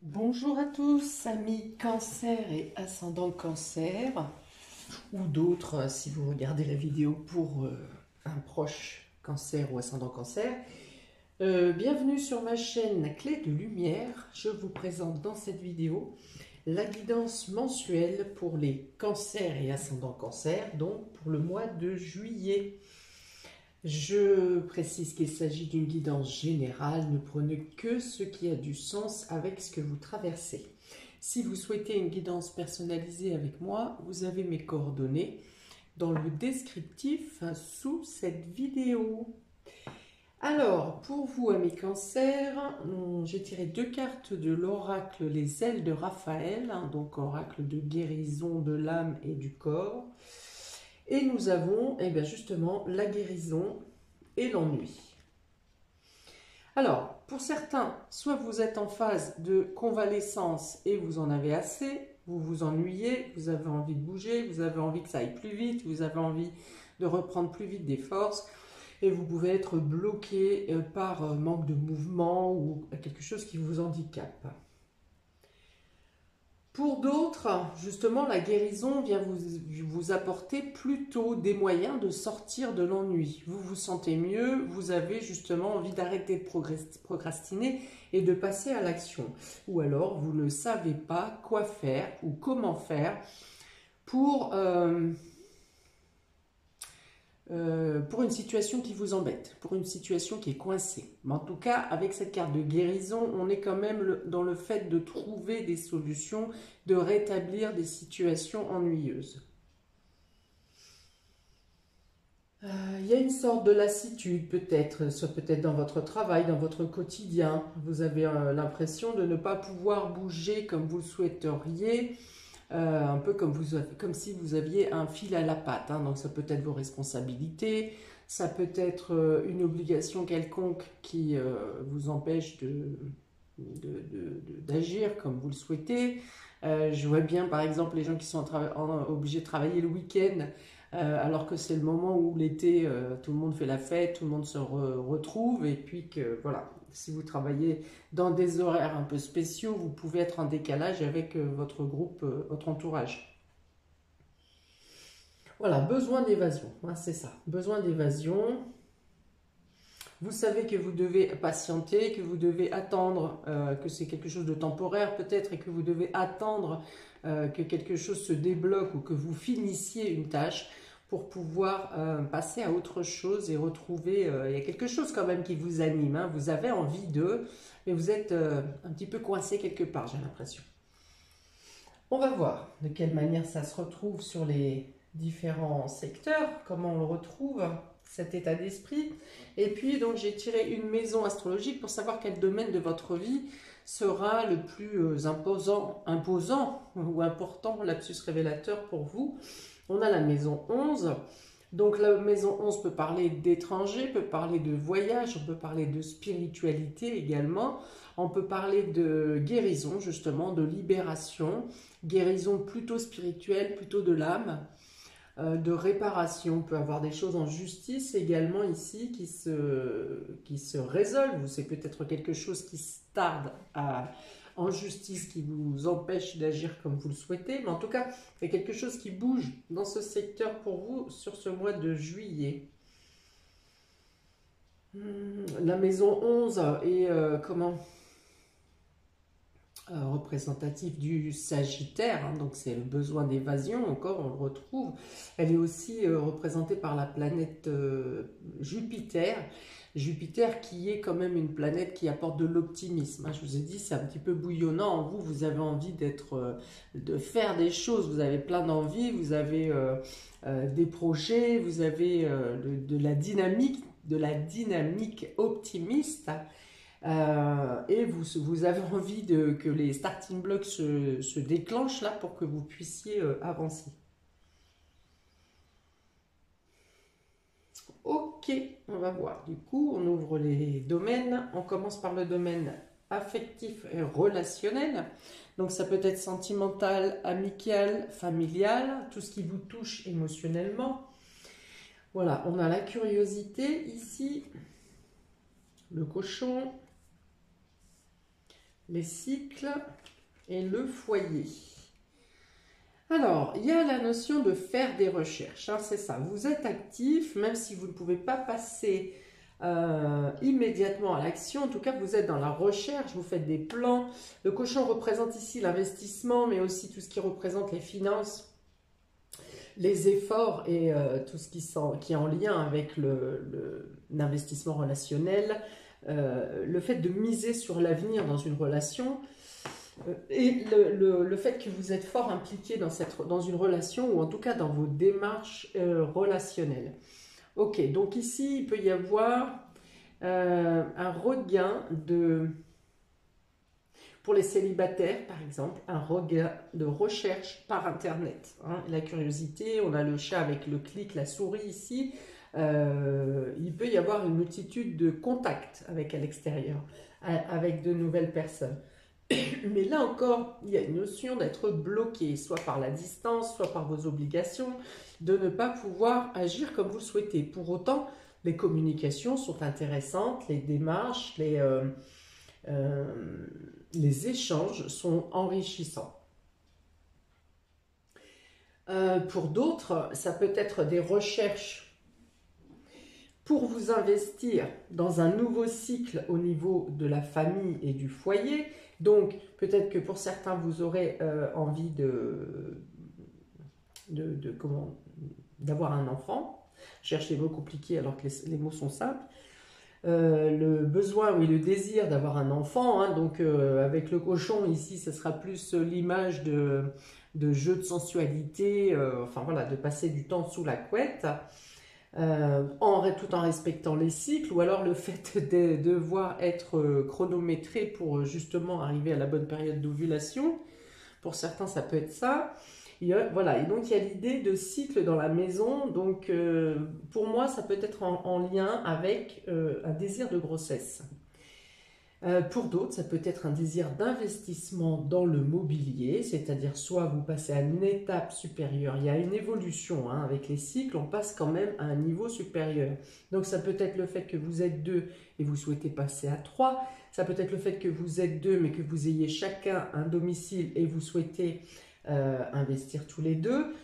Bonjour à tous, amis cancer et ascendant cancer, ou d'autres si vous regardez la vidéo pour un proche cancer ou ascendant cancer. Bienvenue sur ma chaîne Clé de Lumière. Je vous présente dans cette vidéo la guidance mensuelle pour les cancers et ascendant cancer, donc pour le mois de juillet. Je précise qu'il s'agit d'une guidance générale, ne prenez que ce qui a du sens avec ce que vous traversez. Si vous souhaitez une guidance personnalisée avec moi, vous avez mes coordonnées dans le descriptif sous cette vidéo. Alors, pour vous, amis cancers, j'ai tiré deux cartes de l'oracle Les Ailes de Raphaël, donc oracle de guérison de l'âme et du corps. Et nous avons justement la guérison et l'ennui. Alors, pour certains, soit vous êtes en phase de convalescence et vous en avez assez, vous vous ennuyez, vous avez envie de bouger, vous avez envie que ça aille plus vite, vous avez envie de reprendre plus vite des forces, et vous pouvez être bloqué par manque de mouvement ou quelque chose qui vous handicape. Pour d'autres, justement, la guérison vient vous apporter plutôt des moyens de sortir de l'ennui. Vous vous sentez mieux, vous avez justement envie d'arrêter de procrastiner et de passer à l'action. Ou alors, vous ne savez pas quoi faire ou comment faire pour une situation qui vous embête, pour une situation qui est coincée. Mais en tout cas, avec cette carte de guérison, on est quand même dans le fait de trouver des solutions, de rétablir des situations ennuyeuses. Il y a une sorte de lassitude peut-être, soit peut-être dans votre travail, dans votre quotidien. Vous avez l'impression de ne pas pouvoir bouger comme vous le souhaiteriez, un peu comme si vous aviez un fil à la patte. Donc ça peut être vos responsabilités, ça peut être une obligation quelconque qui vous empêche d'agir comme vous le souhaitez. Je vois bien par exemple les gens qui sont obligés de travailler le week-end alors que c'est le moment où l'été tout le monde fait la fête, tout le monde se retrouve, et puis que voilà, si vous travaillez dans des horaires un peu spéciaux, vous pouvez être en décalage avec votre groupe, votre entourage. Voilà, besoin d'évasion, c'est ça, besoin d'évasion. Vous savez que vous devez patienter, que vous devez attendre, que c'est quelque chose de temporaire peut-être, et que vous devez attendre que quelque chose se débloque ou que vous finissiez une tâche pour pouvoir passer à autre chose et retrouver, il y a quelque chose quand même qui vous anime, vous avez envie de, mais vous êtes un petit peu coincé quelque part, j'ai l'impression. On va voir de quelle manière ça se retrouve sur les différents secteurs, comment on le retrouve, cet état d'esprit. Et puis donc j'ai tiré une maison astrologique pour savoir quel domaine de votre vie sera le plus imposant ou important, lapsus révélateur pour vous. On a la maison 11. Donc la maison 11 peut parler d'étrangers, peut parler de voyage, on peut parler de spiritualité également, on peut parler de guérison justement, de libération, guérison plutôt spirituelle, plutôt de l'âme, de réparation. On peut avoir des choses en justice également ici qui se résolvent, c'est peut-être quelque chose qui se tarde en justice, qui vous empêche d'agir comme vous le souhaitez, mais en tout cas, il y a quelque chose qui bouge dans ce secteur pour vous sur ce mois de juillet. La maison 11 est représentative du Sagittaire, donc c'est le besoin d'évasion, encore on le retrouve. Elle est aussi représentée par la planète Jupiter. Jupiter qui est quand même une planète qui apporte de l'optimisme. Je vous ai dit, c'est un petit peu bouillonnant en vous, vous avez envie de faire des choses, vous avez plein d'envie, vous avez des projets, vous avez de la dynamique optimiste. Et vous avez envie que les starting blocks se déclenchent là pour que vous puissiez avancer. Ok, on va voir. Du coup, on ouvre les domaines. On commence par le domaine affectif et relationnel. Donc ça peut être sentimental, amical, familial, tout ce qui vous touche émotionnellement. Voilà, on a la curiosité ici, le cochon, les cycles et le foyer. Alors, il y a la notion de faire des recherches, hein, c'est ça. Vous êtes actif, même si vous ne pouvez pas passer immédiatement à l'action. En tout cas, vous êtes dans la recherche, vous faites des plans. Le cochon représente ici l'investissement, mais aussi tout ce qui représente les finances, les efforts et tout ce qui est en lien avec l'investissement relationnel, le fait de miser sur l'avenir dans une relation. Et le fait que vous êtes fort impliqué dans une relation, ou en tout cas dans vos démarches relationnelles. Ok, donc ici, il peut y avoir un regain pour les célibataires, par exemple, un regain de recherche par Internet. Hein. La curiosité, on a le chat avec le clic, la souris ici. Il peut y avoir une multitude de contacts avec à l'extérieur, avec de nouvelles personnes. Mais là encore, il y a une notion d'être bloqué, soit par la distance, soit par vos obligations, de ne pas pouvoir agir comme vous le souhaitez. Pour autant, les communications sont intéressantes, les démarches, les échanges sont enrichissants. Pour d'autres, ça peut être des recherches pour vous investir dans un nouveau cycle au niveau de la famille et du foyer. Donc, peut-être que pour certains, vous aurez envie d'avoir un enfant. Je cherche les mots compliqués alors que les mots sont simples. Le besoin, oui, le désir d'avoir un enfant. Hein, donc, avec le cochon, ici, ce sera plus l'image de jeu de sensualité, enfin voilà, de passer du temps sous la couette. Tout en respectant les cycles, ou alors le fait de devoir être chronométré pour justement arriver à la bonne période d'ovulation. Pour certains, ça peut être ça. Voilà, et donc il y a l'idée de cycle dans la maison. Donc pour moi, ça peut être en lien avec un désir de grossesse. Pour d'autres, ça peut être un désir d'investissement dans le mobilier, c'est-à-dire soit vous passez à une étape supérieure, il y a une évolution hein, avec les cycles, on passe quand même à un niveau supérieur. Donc ça peut être le fait que vous êtes deux et vous souhaitez passer à trois, ça peut être le fait que vous êtes deux mais que vous ayez chacun un domicile et vous souhaitez investir tous les deux.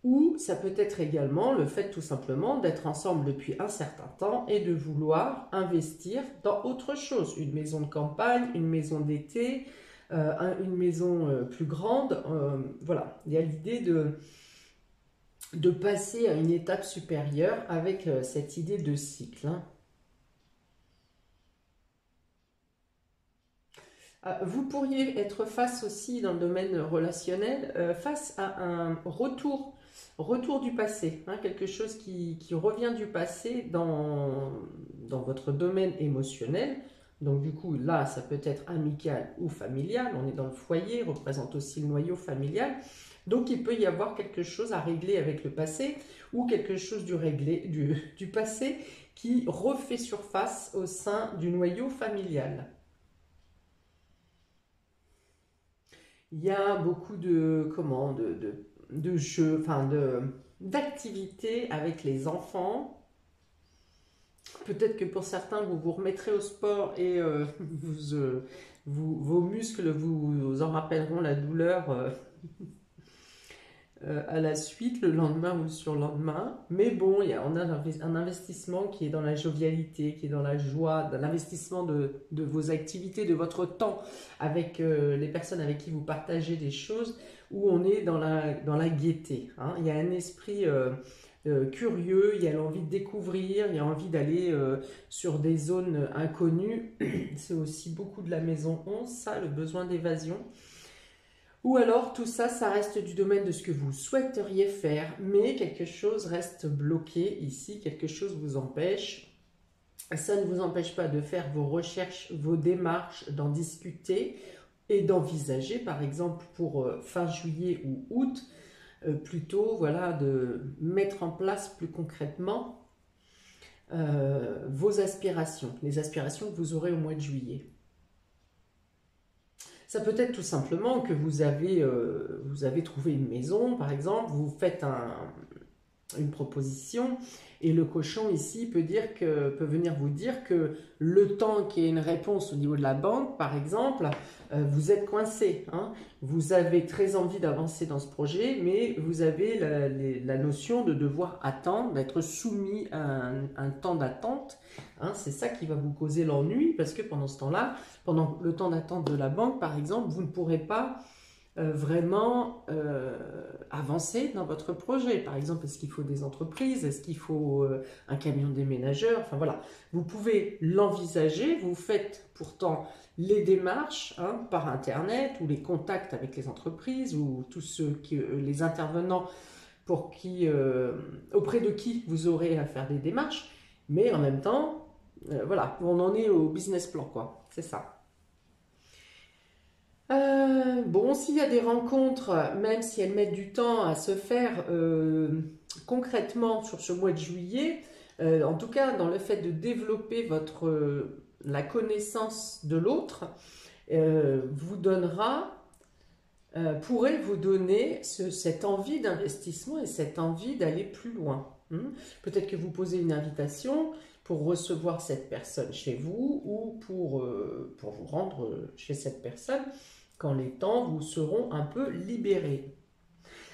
Ou ça peut être également le fait tout simplement d'être ensemble depuis un certain temps et de vouloir investir dans autre chose. Une maison de campagne, une maison d'été, une maison plus grande. Voilà, il y a l'idée de passer à une étape supérieure avec cette idée de cycle. Hein. Vous pourriez être face aussi dans le domaine relationnel, face à un retour du passé, hein, quelque chose qui revient du passé dans votre domaine émotionnel. Donc du coup, là, ça peut être amical ou familial. On est dans le foyer, représente aussi le noyau familial. Donc il peut y avoir quelque chose à régler avec le passé ou quelque chose du passé qui refait surface au sein du noyau familial. Il y a beaucoup de jeux, enfin d'activités avec les enfants. Peut-être que pour certains, vous vous remettrez au sport et vos muscles vous en rappelleront la douleur à la suite, le lendemain ou le surlendemain. Mais bon, on a un investissement qui est dans la jovialité, qui est dans la joie, dans l'investissement de vos activités, de votre temps avec les personnes avec qui vous partagez des choses, où on est dans la gaieté. Hein. Il y a un esprit curieux, il y a l'envie de découvrir, il y a envie d'aller sur des zones inconnues. C'est aussi beaucoup de la maison 11, ça, le besoin d'évasion. Ou alors tout ça, ça reste du domaine de ce que vous souhaiteriez faire, mais quelque chose reste bloqué ici, quelque chose vous empêche. Ça ne vous empêche pas de faire vos recherches, vos démarches, d'en discuter et d'envisager, par exemple pour fin juillet ou août, plutôt voilà, de mettre en place plus concrètement vos aspirations, les aspirations que vous aurez au mois de juillet. Ça peut être tout simplement que vous avez trouvé une maison, par exemple, vous faites une proposition. Et le cochon ici peut venir vous dire que le temps qu'il y ait une réponse au niveau de la banque, par exemple, vous êtes coincé. Hein. Vous avez très envie d'avancer dans ce projet, mais vous avez la notion de devoir attendre, d'être soumis à un temps d'attente. Hein. C'est ça qui va vous causer l'ennui, parce que pendant ce temps-là, pendant le temps d'attente de la banque, par exemple, vous ne pourrez pas vraiment avancer dans votre projet. Par exemple, est-ce qu'il faut des entreprises? Est-ce qu'il faut un camion déménageur? Enfin voilà, vous pouvez l'envisager. Vous faites pourtant les démarches hein, par Internet ou les contacts avec les entreprises ou tous les intervenants auprès de qui vous aurez à faire des démarches. Mais en même temps, voilà, on en est au business plan, quoi. C'est ça. Bon, s'il y a des rencontres, même si elles mettent du temps à se faire concrètement sur ce mois de juillet, en tout cas dans le fait de développer la connaissance de l'autre, pourrait vous donner cette envie d'investissement et cette envie d'aller plus loin. Peut-être que vous posez une invitation pour recevoir cette personne chez vous ou pour vous rendre chez cette personne quand les temps vous seront un peu libérés.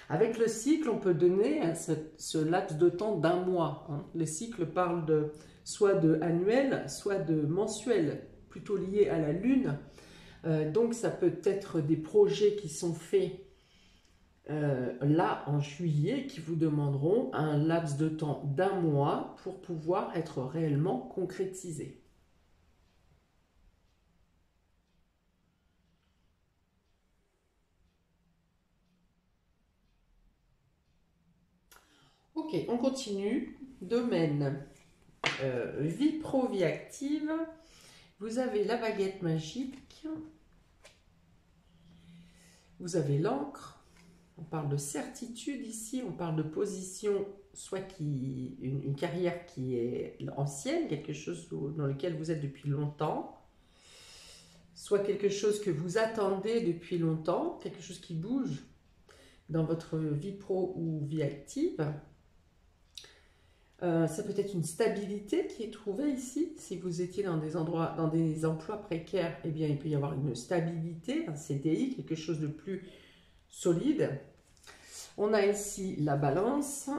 Avec le cycle, on peut donner ce laps de temps d'un mois. Hein. Les cycles parlent soit de annuel, soit de mensuel, plutôt liés à la lune. Donc ça peut être des projets qui sont faits là en juillet, qui vous demanderont un laps de temps d'un mois pour pouvoir être réellement concrétisés. Ok, on continue. Domaine vie pro, vie active. Vous avez la baguette magique. Vous avez l'encre. On parle de certitude ici. On parle de position, soit une carrière qui est ancienne, quelque chose dans lequel vous êtes depuis longtemps. Soit quelque chose que vous attendez depuis longtemps, quelque chose qui bouge dans votre vie pro ou vie active. Ça peut être une stabilité qui est trouvée ici. Si vous étiez dans des emplois précaires, eh bien, il peut y avoir une stabilité, un CDI, quelque chose de plus solide. On a ici la balance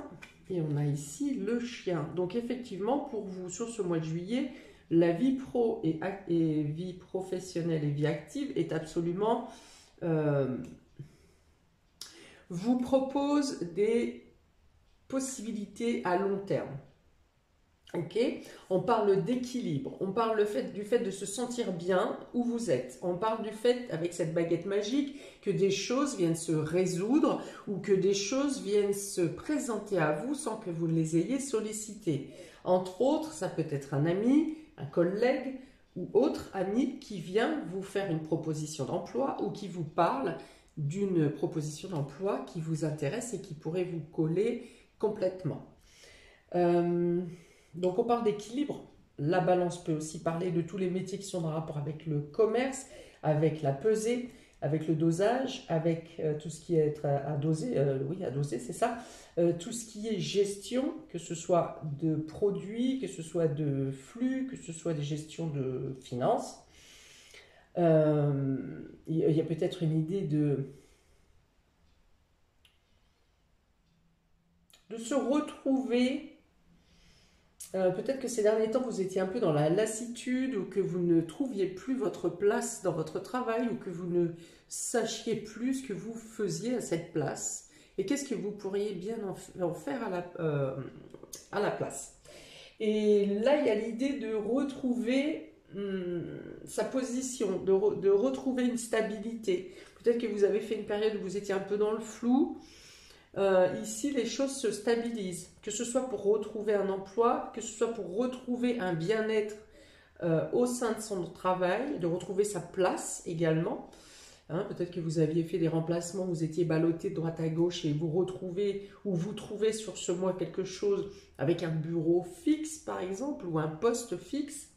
et on a ici le chien. Donc, effectivement, pour vous, sur ce mois de juillet, la vie pro et vie professionnelle et vie active est absolument... vous propose des possibilités à long terme. Ok, on parle d'équilibre, on parle du fait de se sentir bien où vous êtes. On parle du fait, avec cette baguette magique, que des choses viennent se résoudre ou que des choses viennent se présenter à vous sans que vous les ayez sollicitées. Entre autres, ça peut être un ami, un collègue ou autre ami qui vient vous faire une proposition d'emploi ou qui vous parle d'une proposition d'emploi qui vous intéresse et qui pourrait vous coller complètement. Donc on parle d'équilibre. La balance peut aussi parler de tous les métiers qui sont en rapport avec le commerce, avec la pesée, avec le dosage, avec tout ce qui est à doser, oui à doser c'est ça, tout ce qui est gestion, que ce soit de produits, que ce soit de flux, que ce soit des gestions de finances. Il y a peut-être une idée de se retrouver. Peut-être que ces derniers temps, vous étiez un peu dans la lassitude ou que vous ne trouviez plus votre place dans votre travail ou que vous ne sachiez plus ce que vous faisiez à cette place et qu'est-ce que vous pourriez bien en faire à la place. Et là, il y a l'idée de retrouver sa position, de retrouver une stabilité. Peut-être que vous avez fait une période où vous étiez un peu dans le flou. Ici, les choses se stabilisent, que ce soit pour retrouver un emploi, que ce soit pour retrouver un bien-être au sein de son travail, de retrouver sa place également. Hein, peut-être que vous aviez fait des remplacements, vous étiez ballotté de droite à gauche et vous retrouvez ou vous trouvez sur ce mois quelque chose avec un bureau fixe par exemple ou un poste fixe.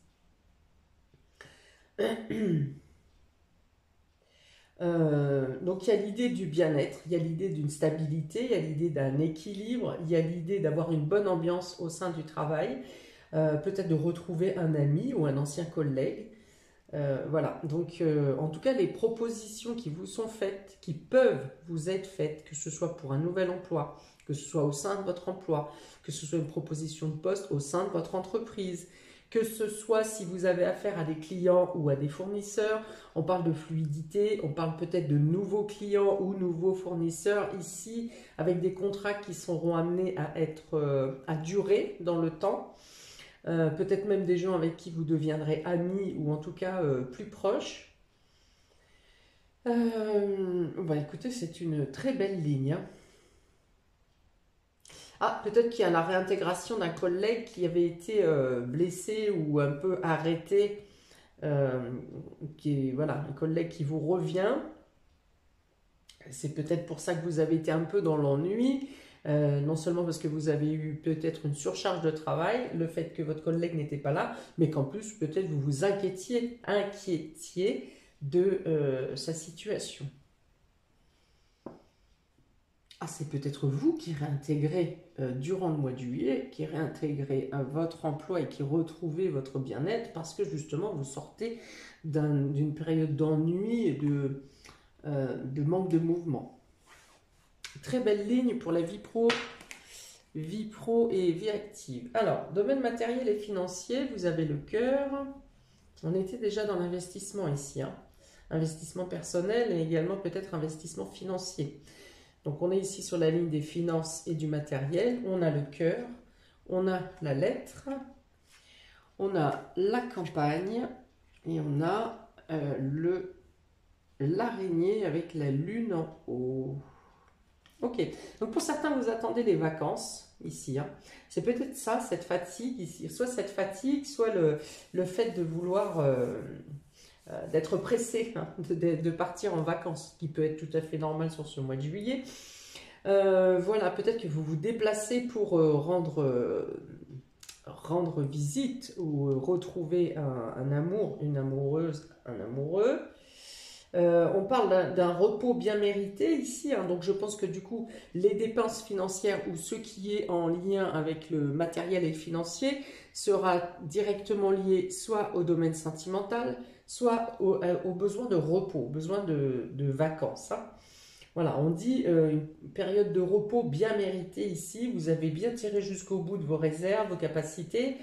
Donc il y a l'idée du bien-être, il y a l'idée d'une stabilité, il y a l'idée d'un équilibre, il y a l'idée d'avoir une bonne ambiance au sein du travail, peut-être de retrouver un ami ou un ancien collègue. Voilà, donc en tout cas les propositions qui vous sont faites, qui peuvent vous être faites, que ce soit pour un nouvel emploi, que ce soit au sein de votre emploi, que ce soit une proposition de poste au sein de votre entreprise, que ce soit si vous avez affaire à des clients ou à des fournisseurs, on parle de fluidité, on parle peut-être de nouveaux clients ou nouveaux fournisseurs ici, avec des contrats qui seront amenés à être à durer dans le temps. Peut-être même des gens avec qui vous deviendrez amis ou en tout cas plus proches. Bah écoutez, c'est une très belle ligne, hein. Ah, peut-être qu'il y a la réintégration d'un collègue qui avait été blessé ou un peu arrêté, qui est, voilà, un collègue qui vous revient. C'est peut-être pour ça que vous avez été un peu dans l'ennui, non seulement parce que vous avez eu peut-être une surcharge de travail, le fait que votre collègue n'était pas là, mais qu'en plus peut-être vous vous inquiétiez de sa situation. Ah, c'est peut-être vous qui réintégrez durant le mois de juillet, qui réintégrez votre emploi et qui retrouvez votre bien-être parce que justement vous sortez d'une période d'ennui et de manque de mouvement. Très belle ligne pour la vie pro et vie active. Alors, domaine matériel et financier, vous avez le cœur. On était déjà dans l'investissement ici, hein. Investissement personnel et également peut-être investissement financier. Donc, on est ici sur la ligne des finances et du matériel. On a le cœur, on a la lettre, on a la campagne et on a l'araignée avec la lune en haut. Ok, donc pour certains, vous attendez les vacances ici, hein. C'est peut-être ça, cette fatigue ici. Soit cette fatigue, soit le fait de vouloir, d'être pressé, hein, de partir en vacances, qui peut être tout à fait normal sur ce mois de juillet. Voilà, peut-être que vous vous déplacez pour rendre visite ou retrouver un amour, une amoureuse, un amoureux. On parle d'un repos bien mérité ici, hein, donc je pense que du coup les dépenses financières ou ce qui est en lien avec le matériel et le financier sera directement lié soit au domaine sentimental, soit au besoin de repos, au besoin de vacances, hein. Voilà, on dit une période de repos bien méritée ici, vous avez bien tiré jusqu'au bout de vos réserves, vos capacités,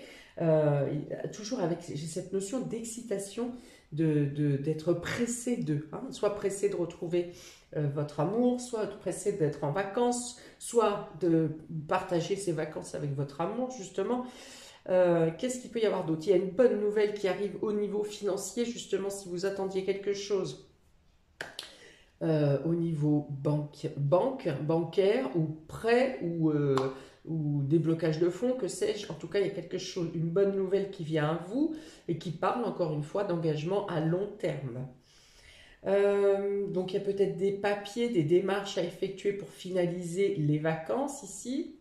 toujours avec cette notion d'excitation, d'être pressé hein, soit pressé de retrouver votre amour, soit pressé d'être en vacances, soit de partager ces vacances avec votre amour, justement. Qu'est-ce qu'il peut y avoir d'autre? Il y a une bonne nouvelle qui arrive au niveau financier, justement, si vous attendiez quelque chose au niveau bancaire ou prêt ou déblocage de fonds, que sais-je. En tout cas, il y a quelque chose, une bonne nouvelle qui vient à vous et qui parle encore une fois d'engagement à long terme. Donc, il y a peut-être des papiers, des démarches à effectuer pour finaliser les vacances ici.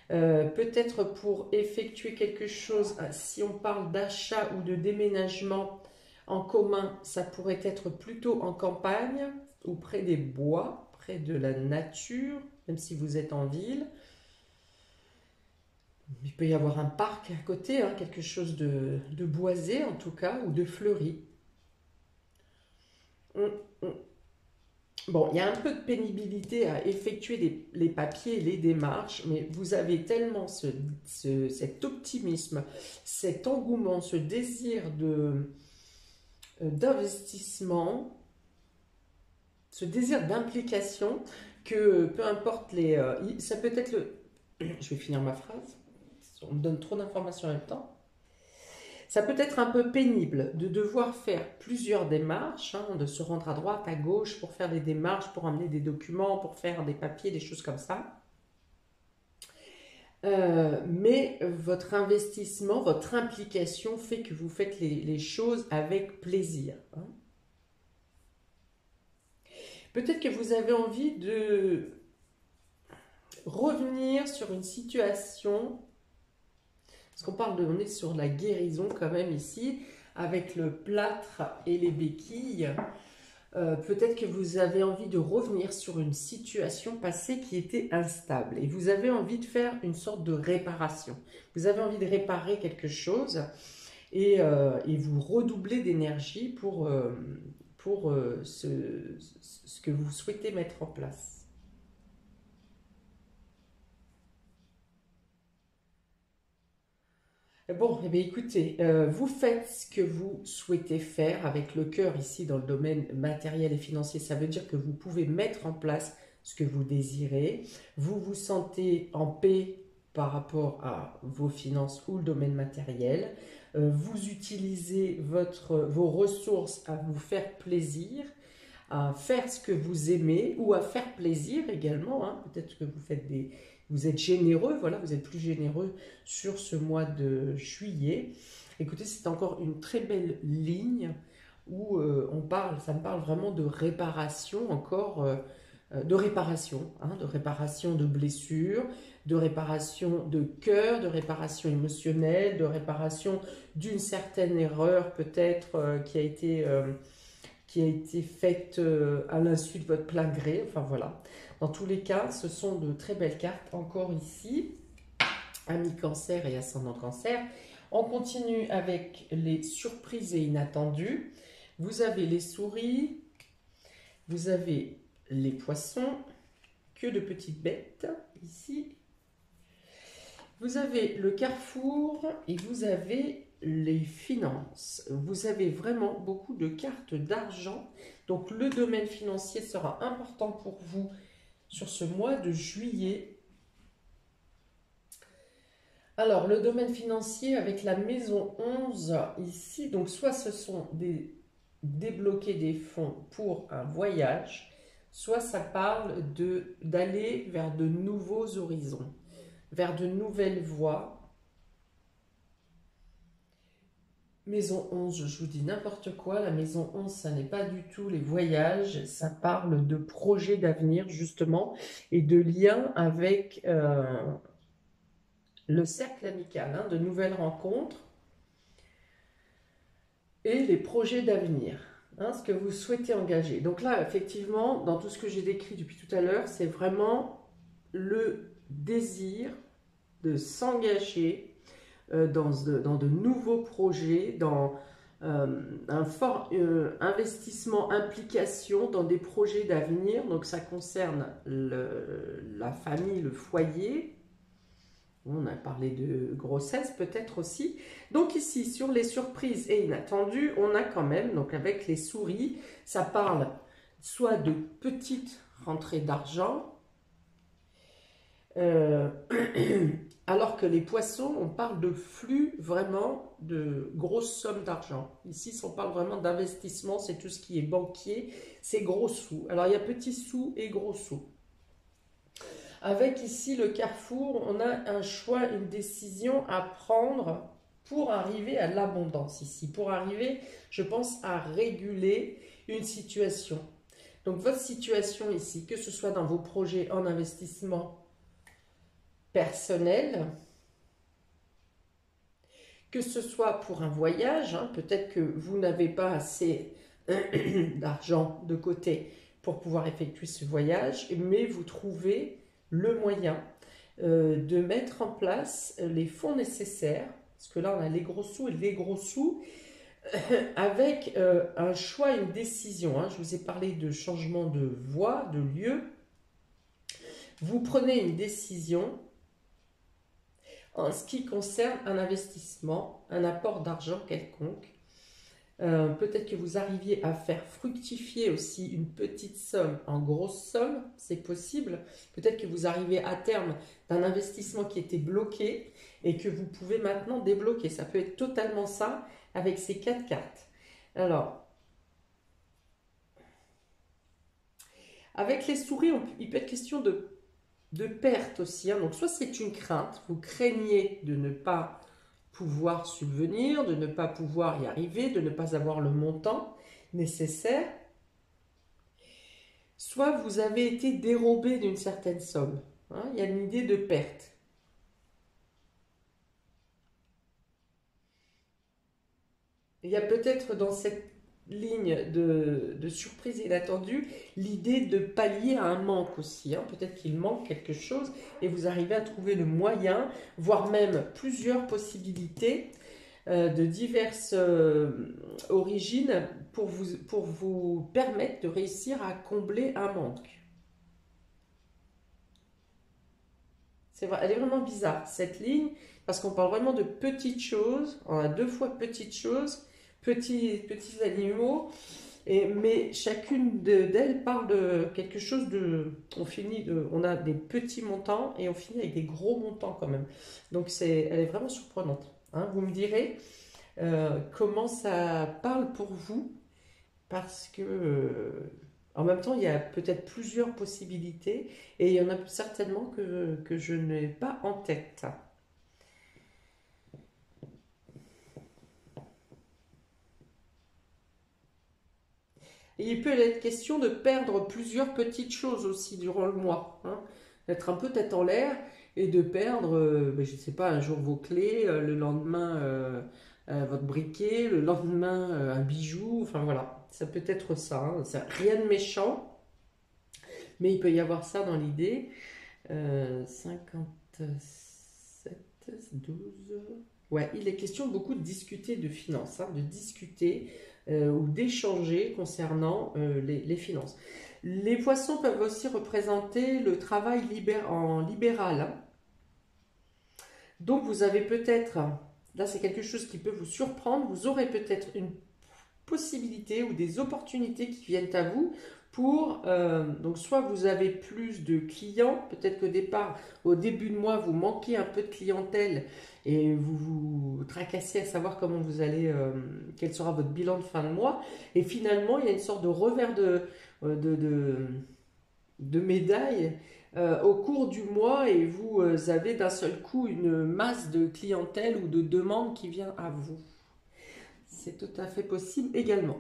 Peut-être pour effectuer quelque chose, si on parle d'achat ou de déménagement en commun, ça pourrait être plutôt en campagne ou près des bois, près de la nature, même si vous êtes en ville. Il peut y avoir un parc à côté, hein, quelque chose de boisé en tout cas, ou de fleuri. Bon, il y a un peu de pénibilité à effectuer les papiers, les démarches, mais vous avez tellement cet optimisme, cet engouement, ce désir d'investissement, ce désir d'implication, que peu importe ça peut être je vais finir ma phrase, on me donne trop d'informations en même temps. Ça peut être un peu pénible de devoir faire plusieurs démarches, hein, de se rendre à droite, à gauche pour faire des démarches, pour amener des documents, pour faire des papiers, des choses comme ça. Mais votre investissement, votre implication fait que vous faites les choses avec plaisir, hein. Peut-être que vous avez envie de revenir sur une situation, parce on est sur la guérison quand même ici, avec le plâtre et les béquilles. peut-être que vous avez envie de revenir sur une situation passée qui était instable et vous avez envie de faire une sorte de réparation. Vous avez envie de réparer quelque chose et vous redoublez d'énergie pour ce que vous souhaitez mettre en place. Bon, eh bien, écoutez, vous faites ce que vous souhaitez faire avec le cœur ici dans le domaine matériel et financier. Ça veut dire que vous pouvez mettre en place ce que vous désirez. Vous vous sentez en paix par rapport à vos finances ou le domaine matériel. Vous utilisez vos ressources à vous faire plaisir, à faire ce que vous aimez ou à faire plaisir également, hein. Peut-être que vous êtes généreux, voilà, vous êtes plus généreux sur ce mois de juillet. Écoutez, c'est encore une très belle ligne où ça me parle vraiment de réparation, encore de réparation, hein, de réparation de blessures, de réparation de cœur, de réparation émotionnelle, de réparation d'une certaine erreur peut-être qui a été faite à l'insu de votre plein gré. Enfin voilà. Dans tous les cas, ce sont de très belles cartes encore ici. Ami Cancer et ascendant Cancer. On continue avec les surprises et inattendues. Vous avez les souris, vous avez les poissons, que de petites bêtes ici. Vous avez le carrefour et vous avez les finances. Vous avez vraiment beaucoup de cartes d'argent. Donc le domaine financier sera important pour vous sur ce mois de juillet. Alors le domaine financier avec la maison 11 ici, donc soit ce sont débloquer des fonds pour un voyage, soit ça parle d'aller vers de nouveaux horizons, vers de nouvelles voies. Maison 11, je vous dis n'importe quoi, la maison 11, ça n'est pas du tout les voyages, ça parle de projets d'avenir justement et de liens avec le cercle amical, hein, de nouvelles rencontres et les projets d'avenir, hein, ce que vous souhaitez engager. Donc là, effectivement, dans tout ce que j'ai décrit depuis tout à l'heure, c'est vraiment le désir de s'engager dans de nouveaux projets, dans un fort investissement, implication dans des projets d'avenir. Donc ça concerne la famille, le foyer. On a parlé de grossesse peut-être aussi. Donc ici, sur les surprises et inattendues, on a quand même, donc avec les souris, ça parle soit de petites rentrées d'argent, alors que les poissons, on parle de flux vraiment de grosses sommes d'argent. Ici, on parle vraiment d'investissement, c'est tout ce qui est banquier, c'est gros sous. Alors, il y a petits sous et gros sous. Avec ici le carrefour, on a un choix, une décision à prendre pour arriver à l'abondance ici, pour arriver, je pense, à réguler une situation. Donc, votre situation ici, que ce soit dans vos projets en investissement, personnel, que ce soit pour un voyage, hein, peut-être que vous n'avez pas assez d'argent de côté pour pouvoir effectuer ce voyage, mais vous trouvez le moyen de mettre en place les fonds nécessaires, parce que là on a les gros sous et les gros sous, avec un choix, une décision, hein. Je vous ai parlé de changement de voie, de lieu. Vous prenez une décision en ce qui concerne un investissement, un apport d'argent quelconque. Peut-être que vous arriviez à faire fructifier aussi une petite somme en grosse somme, c'est possible. Peut-être que vous arrivez à terme d'un investissement qui était bloqué et que vous pouvez maintenant débloquer. Ça peut être totalement ça avec ces 4 cartes. Alors, avec les souris, il peut être question de perte aussi, hein. Donc soit c'est une crainte, vous craignez de ne pas pouvoir subvenir, de ne pas pouvoir y arriver, de ne pas avoir le montant nécessaire, soit vous avez été dérobé d'une certaine somme, hein. Il y a une idée de perte. Il y a peut-être dans cette ligne de surprise inattendue, l'idée de pallier à un manque aussi. Hein. Peut-être qu'il manque quelque chose et vous arrivez à trouver le moyen, voire même plusieurs possibilités de diverses origines pour vous permettre de réussir à combler un manque. C'est vrai, elle est vraiment bizarre cette ligne parce qu'on parle vraiment de petites choses. On a 2 fois petites choses, petits animaux, mais chacune d'elles parle de quelque chose de. On a des petits montants et on finit avec des gros montants quand même. Donc elle est vraiment surprenante. Hein. Vous me direz comment ça parle pour vous parce que en même temps, il y a peut-être plusieurs possibilités et il y en a certainement que je n'ai pas en tête. Et il peut être question de perdre plusieurs petites choses aussi durant le mois. Hein. D'être un peu tête en l'air et de perdre, je ne sais pas, un jour vos clés, le lendemain votre briquet, le lendemain un bijou. Enfin voilà, ça peut être ça. Hein. Rien de méchant, mais il peut y avoir ça dans l'idée. 57, 12. Ouais, il est question beaucoup de discuter de finances, hein, de discuter ou d'échanger concernant les finances. Les poissons peuvent aussi représenter le travail en libéral. Hein. Donc vous avez peut-être, là c'est quelque chose qui peut vous surprendre, vous aurez peut-être une possibilités ou des opportunités qui viennent à vous pour, donc soit vous avez plus de clients, peut-être au début de mois, vous manquez un peu de clientèle et vous vous tracassez à savoir comment vous allez, quel sera votre bilan de fin de mois, et finalement il y a une sorte de revers de médaille au cours du mois et vous avez d'un seul coup une masse de clientèle ou de demandes qui vient à vous. C'est tout à fait possible également.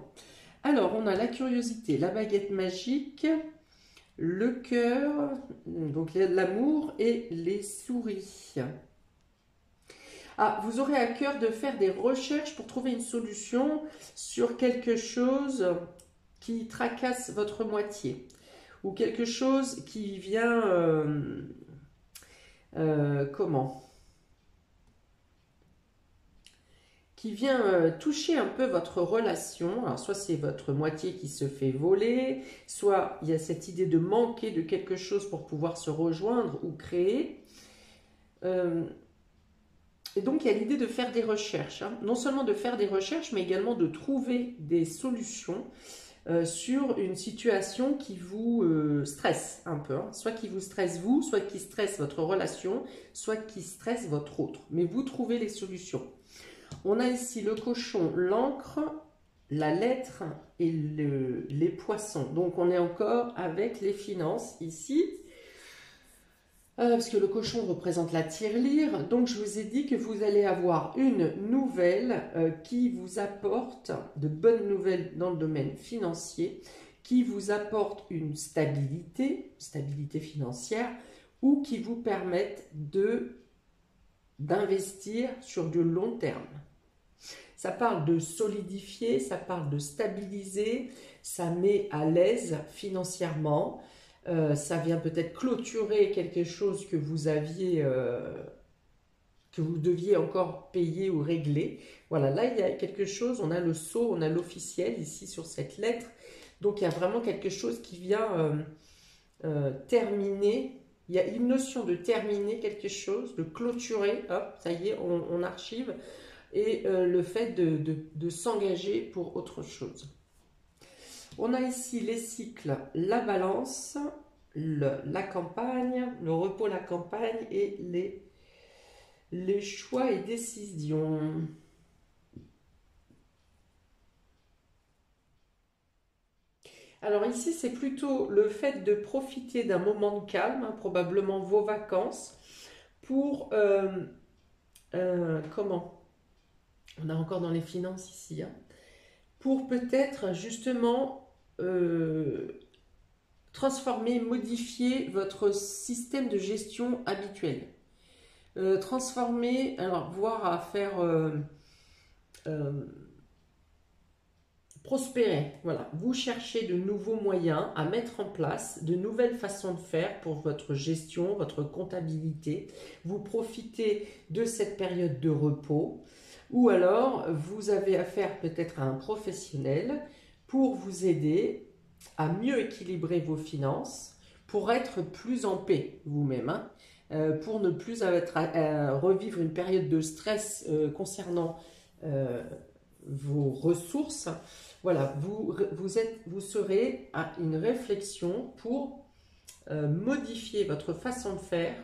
Alors, on a la curiosité, la baguette magique, le cœur, donc l'amour et les souris. Ah, vous aurez à cœur de faire des recherches pour trouver une solution sur quelque chose qui tracasse votre moitié ou quelque chose qui vient, comment ? Qui vient toucher un peu votre relation. Alors, soit c'est votre moitié qui se fait voler, soit il y a cette idée de manquer de quelque chose pour pouvoir se rejoindre ou créer. Et donc, il y a l'idée de faire des recherches. Hein. Non seulement de faire des recherches, mais également de trouver des solutions sur une situation qui vous stresse un peu. Hein. Soit qui vous stresse vous, soit qui stresse votre relation, soit qui stresse votre autre. Mais vous trouvez les solutions. On a ici le cochon, l'encre, la lettre et les poissons. Donc on est encore avec les finances ici. Parce que le cochon représente la tirelire. Donc je vous ai dit que vous allez avoir une nouvelle qui vous apporte de bonnes nouvelles dans le domaine financier, qui vous apporte une stabilité financière, ou qui vous permettent d'investir sur du long terme. Ça parle de solidifier, ça parle de stabiliser, ça met à l'aise financièrement, ça vient peut-être clôturer quelque chose que vous aviez, que vous deviez encore payer ou régler. Voilà, là il y a quelque chose, on a le sceau, on a l'officiel ici sur cette lettre, donc il y a vraiment quelque chose qui vient terminer. Il y a une notion de terminer quelque chose, de clôturer, hop, ça y est, on archive, et le fait de s'engager pour autre chose. On a ici les cycles, la balance, la campagne, le repos, la campagne, et les choix et décisions. Alors ici, c'est plutôt le fait de profiter d'un moment de calme, hein, probablement vos vacances, pour, comment ? On a encore dans les finances ici, hein, pour peut-être justement transformer, modifier votre système de gestion habituel. Transformer, alors voir à faire prospérer. Voilà, vous cherchez de nouveaux moyens à mettre en place, de nouvelles façons de faire pour votre gestion, votre comptabilité. Vous profitez de cette période de repos ou alors vous avez affaire peut-être à un professionnel pour vous aider à mieux équilibrer vos finances, pour être plus en paix vous-même, hein, pour ne plus revivre une période de stress concernant vos ressources. Voilà, vous serez à une réflexion pour modifier votre façon de faire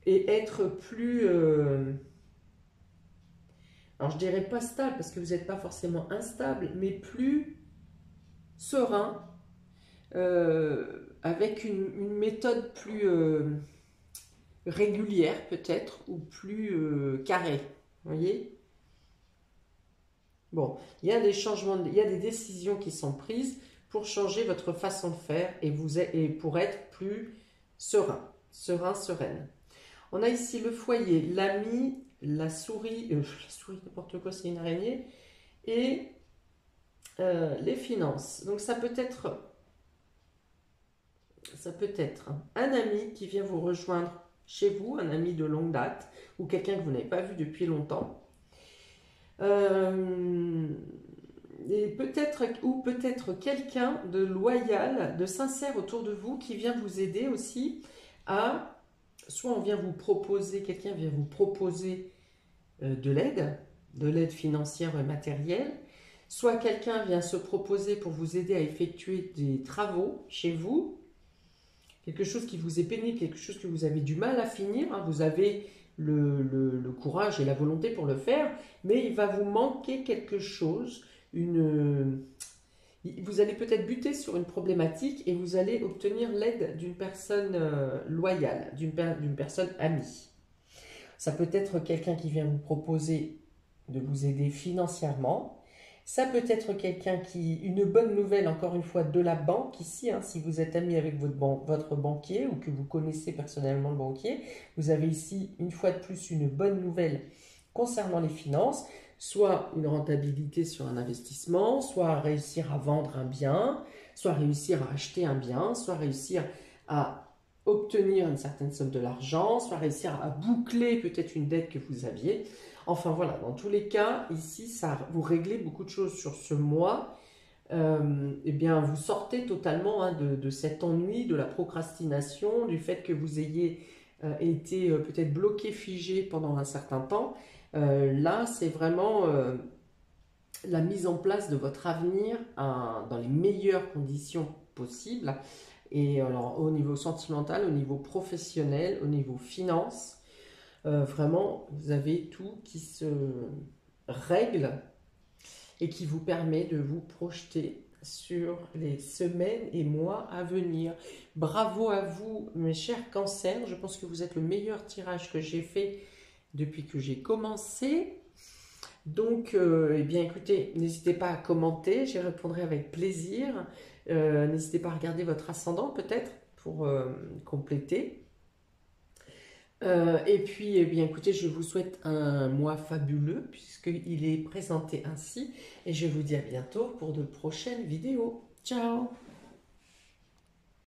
et être plus, alors je dirais pas stable parce que vous n'êtes pas forcément instable, mais plus serein, avec une méthode plus régulière peut-être, ou plus carrée, vous voyez? Bon, il y a des changements, il y a des décisions qui sont prises pour changer votre façon de faire et pour être plus serein, sereine. On a ici le foyer, l'ami, la souris n'importe quoi, c'est une araignée, et les finances. Donc ça peut être un ami qui vient vous rejoindre chez vous, un ami de longue date, ou quelqu'un que vous n'avez pas vu depuis longtemps. Et peut-être quelqu'un de loyal, de sincère autour de vous qui vient vous aider aussi à, soit quelqu'un vient vous proposer de l'aide financière et matérielle, soit quelqu'un vient se proposer pour vous aider à effectuer des travaux chez vous, quelque chose qui vous est pénible, quelque chose que vous avez du mal à finir, hein, vous avez le courage et la volonté pour le faire, mais il va vous manquer quelque chose, vous allez peut-être buter sur une problématique et vous allez obtenir l'aide d'une personne loyale, d'une personne amie. Ça peut être quelqu'un qui vient vous proposer de vous aider financièrement. Ça peut être une bonne nouvelle, encore une fois, de la banque ici, hein, si vous êtes ami avec votre banquier ou que vous connaissez personnellement le banquier, vous avez ici, une fois de plus, une bonne nouvelle concernant les finances, soit une rentabilité sur un investissement, soit réussir à vendre un bien, soit réussir à acheter un bien, soit réussir à obtenir une certaine somme de l'argent, soit réussir à boucler peut-être une dette que vous aviez. Enfin voilà, dans tous les cas, ici, vous réglez beaucoup de choses sur ce mois. Eh bien, vous sortez totalement, hein, de cet ennui, de la procrastination, du fait que vous ayez été peut-être bloqué, figé pendant un certain temps. Là, c'est vraiment la mise en place de votre avenir dans les meilleures conditions possibles. Et alors, au niveau sentimental, au niveau professionnel, au niveau finance, vraiment, vous avez tout qui se règle et qui vous permet de vous projeter sur les semaines et mois à venir. Bravo à vous, mes chers cancers. Je pense que vous êtes le meilleur tirage que j'ai fait depuis que j'ai commencé. Donc, eh bien, écoutez, n'hésitez pas à commenter, j'y répondrai avec plaisir. N'hésitez pas à regarder votre ascendant peut-être pour compléter. Et puis, eh bien, écoutez, je vous souhaite un mois fabuleux puisqu'il est présenté ainsi. Et je vous dis à bientôt pour de prochaines vidéos. Ciao!